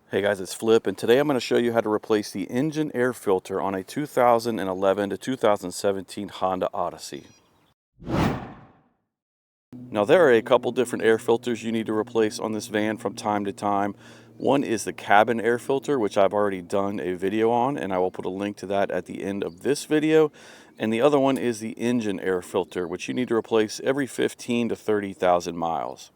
Hey guys, it's Flip, and today I'm going to show you how to replace the engine air filter on a 2011 to 2017 Honda Odyssey. Now there are a couple different air filters you need to replace on this van from time to time. One is the cabin air filter, which I've already done a video on, and I will put a link to that at the end of this video. And the other one is the engine air filter, which you need to replace every 15 to 30,000 miles.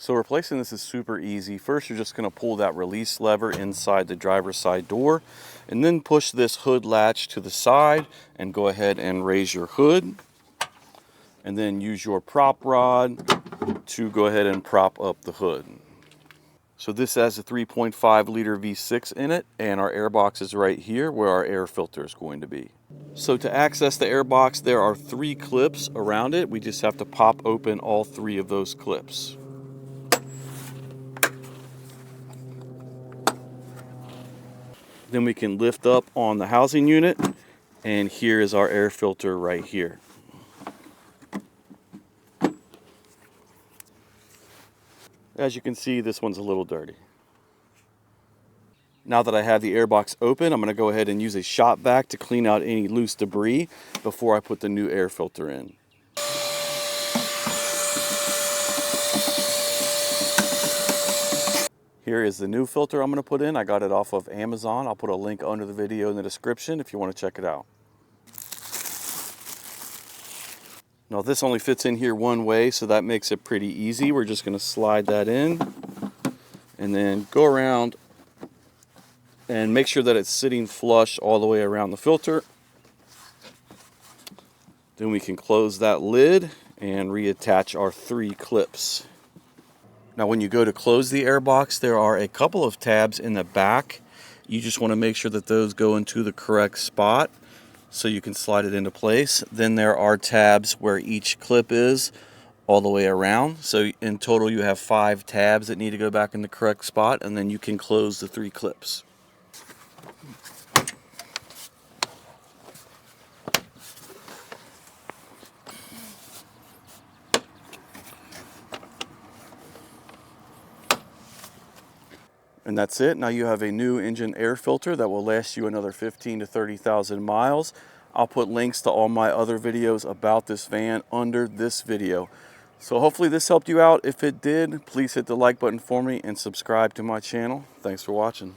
So replacing this is super easy. First, you're just going to pull that release lever inside the driver's side door, and then push this hood latch to the side and go ahead and raise your hood. And then use your prop rod to go ahead and prop up the hood. So this has a 3.5 liter V6 in it, and our air box is right here where our air filter is going to be. So to access the air box, there are 3 clips around it. We just have to pop open all 3 of those clips. Then we can lift up on the housing unit, and here is our air filter right here. As you can see, this one's a little dirty. Now that I have the air box open, I'm going to go ahead and use a shop vac to clean out any loose debris before I put the new air filter in. Here is the new filter I'm going to put in. I got it off of Amazon. I'll put a link under the video in the description if you want to check it out. Now this only fits in here one way, so that makes it pretty easy. We're just going to slide that in and then go around and make sure that it's sitting flush all the way around the filter. Then we can close that lid and reattach our 3 clips. Now when you go to close the air box, there are a couple of tabs in the back. You just want to make sure that those go into the correct spot so you can slide it into place. Then there are tabs where each clip is all the way around. So in total you have 5 tabs that need to go back in the correct spot, and then you can close the 3 clips. And that's it. Now you have a new engine air filter that will last you another 15 to 30,000 miles. I'll put links to all my other videos about this van under this video. So hopefully this helped you out. If it did, please hit the like button for me and subscribe to my channel. Thanks for watching.